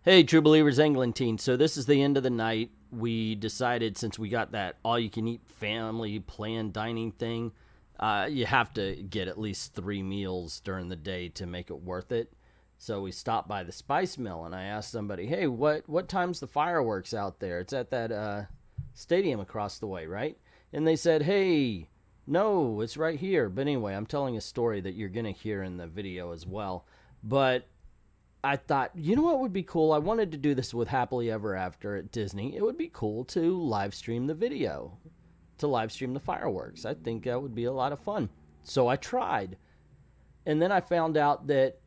Hey, True Believers Englentine. So this is the end of the night. We decided, since we got that all-you-can-eat family planned dining thing, you have to get at least 3 meals during the day to make it worth it. So we stopped by the Spice Mill, and I asked somebody, hey, what time's the fireworks out there? It's at that stadium across the way, right? And they said, hey, no, it's right here. But anyway, I'm telling a story that you're going to hear in the video as well. But I thought, you know what would be cool? I wanted to do this with Happily Ever After at Disney. It would be cool to live stream the video, to live stream the fireworks. I think that would be a lot of fun. So I tried. And then I found out that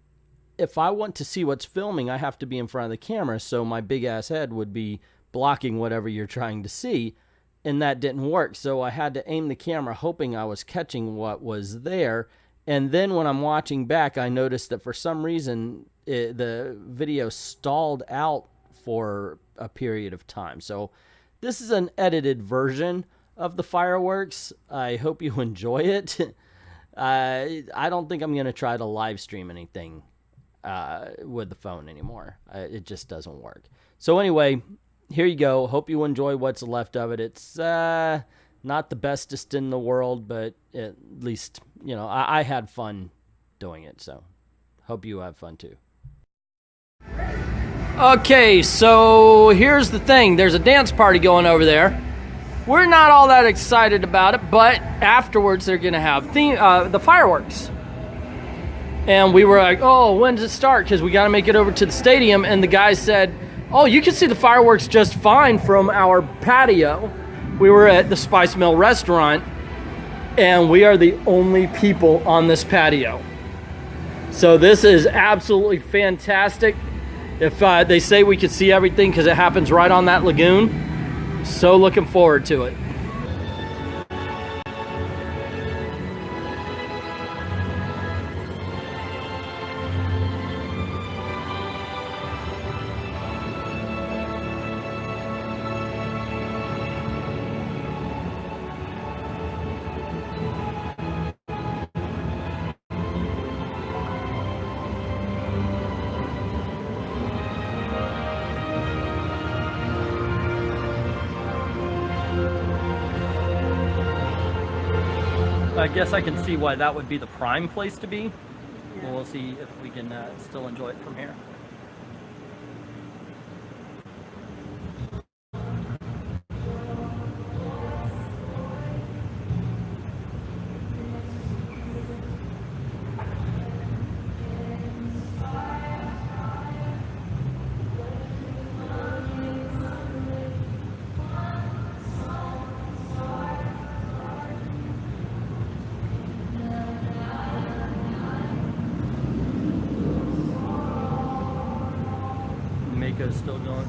if I want to see what's filming, I have to be in front of the camera. So my big ass head would be blocking whatever you're trying to see. And that didn't work. So I had to aim the camera hoping I was catching what was there. And then when I'm watching back, I noticed that for some reason the video stalled out for a period of time. So this is an edited version of the fireworks. I hope you enjoy it. I don't think I'm going to try to live stream anything with the phone anymore. It just doesn't work. So anyway, here you go. Hope you enjoy what's left of it. It's not the bestest in the world, but at least, you know, I had fun doing it. So hope you have fun too. Okay, so here's the thing. There's a dance party going over there. We're not all that excited about it, but afterwards they're going to have the fireworks. And we were like, oh, when does it start? Because we got to make it over to the stadium. And the guy said, oh, you can see the fireworks just fine from our patio. We were at the Spice Mill restaurant, and we are the only people on this patio. So this is absolutely fantastic. If they say we could see everything because it happens right on that lagoon. So looking forward to it. I guess I can see why that would be the prime place to be. Yeah. We'll see if we can still enjoy it from here. Mako's still going.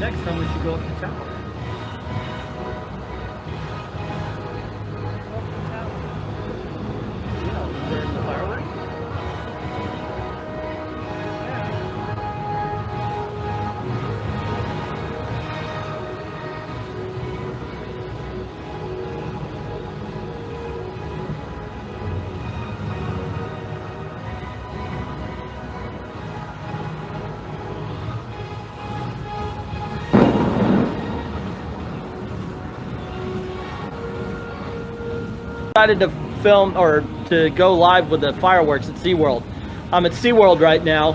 Next time we should go up the tower. Yeah, during the fireworks. Decided to film or to go live with the fireworks at SeaWorld. I'm at SeaWorld right now,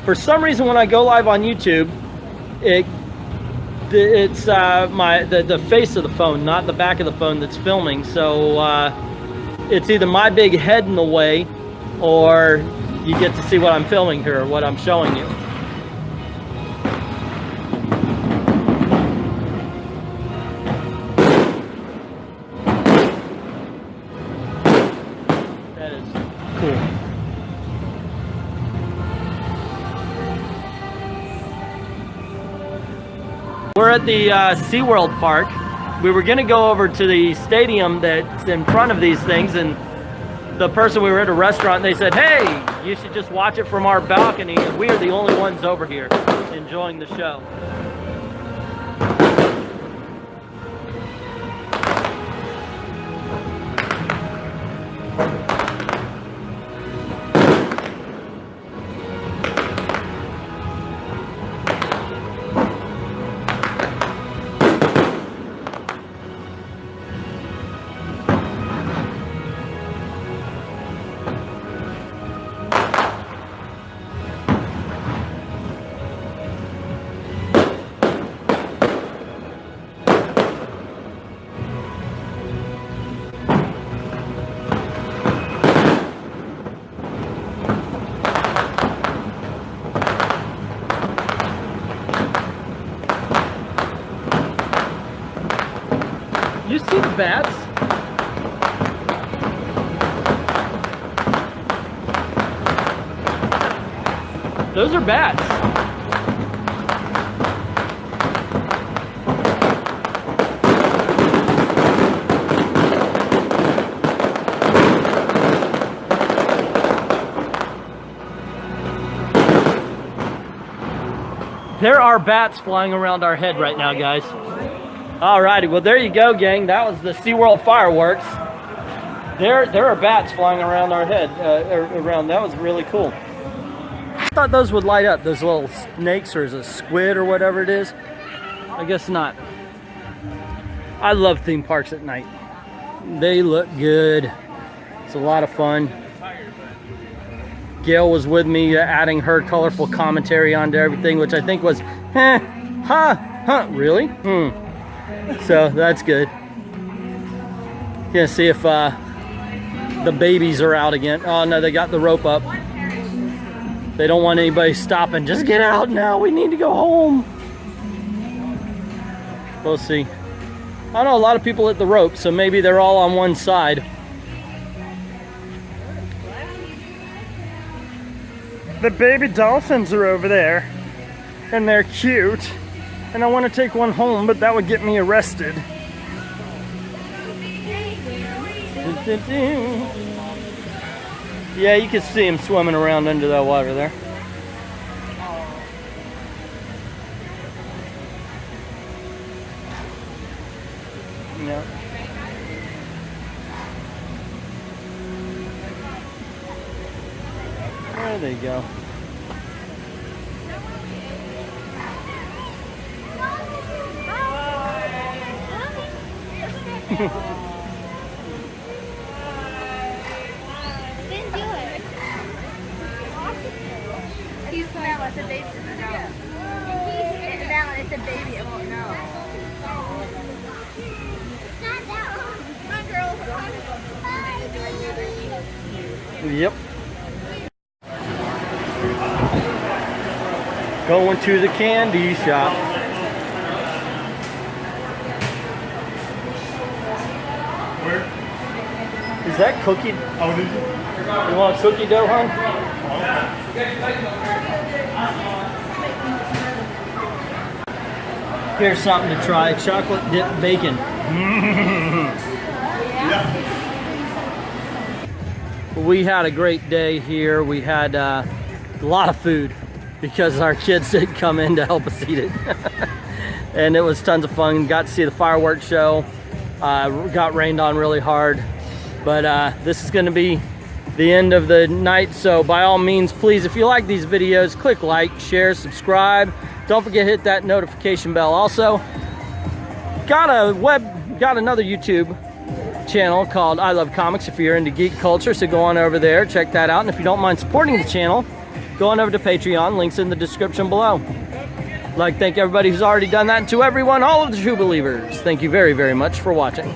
For some reason, when I go live on YouTube, it's the face of the phone, not the back of the phone that's filming. So it's either my big head in the way, or you get to see what I'm filming here, or what I'm showing you. That is cool. We're at the SeaWorld Park. We were gonna go over to the stadium that's in front of these things, and the person, we were at a restaurant, and they said, hey, you should just watch it from our balcony, and we are the only ones over here enjoying the show. You see the bats? Those are bats. There are bats flying around our head right now, guys. Alrighty, well there you go, gang. That was the SeaWorld fireworks. There are bats flying around our head. That was really cool. I thought those would light up, those little snakes, or is a squid or whatever it is. I guess not. I love theme parks at night. They look good. It's a lot of fun. Gail was with me, adding her colorful commentary onto everything, which I think was, really? So that's good. Gonna see if the babies are out again. Oh no, they got the rope up. They don't want anybody stopping. Just get out now, we need to go home. We'll see. I know a lot of people at the rope, so maybe they're all on one side. The baby dolphins are over there, and they're cute. And I want to take one home, but that would get me arrested. Yeah, you can see him swimming around under that water there. Yeah. There they go. Didn't do it. He's now it's a baby. No. He's now it's a baby. It won't know. Not that one. My girl. Yep. Going to the candy shop. Is that cookie? Oh, did you? You want cookie dough, hon? Here's something to try. Chocolate dipped bacon. We had a great day here. We had a lot of food because our kids didn't come in to help us eat it. And it was tons of fun. Got to see the fireworks show. Got rained on really hard. But this is going to be the end of the night, so by all means, please, if you like these videos, click like, share, subscribe. Don't forget to hit that notification bell. Also, got another YouTube channel called I Love Comics if you're into geek culture, so go on over there, check that out. And if you don't mind supporting the channel, go on over to Patreon. Links in the description below. I'd like to thank everybody who's already done that, and to everyone, all of the true believers, thank you very, very much for watching.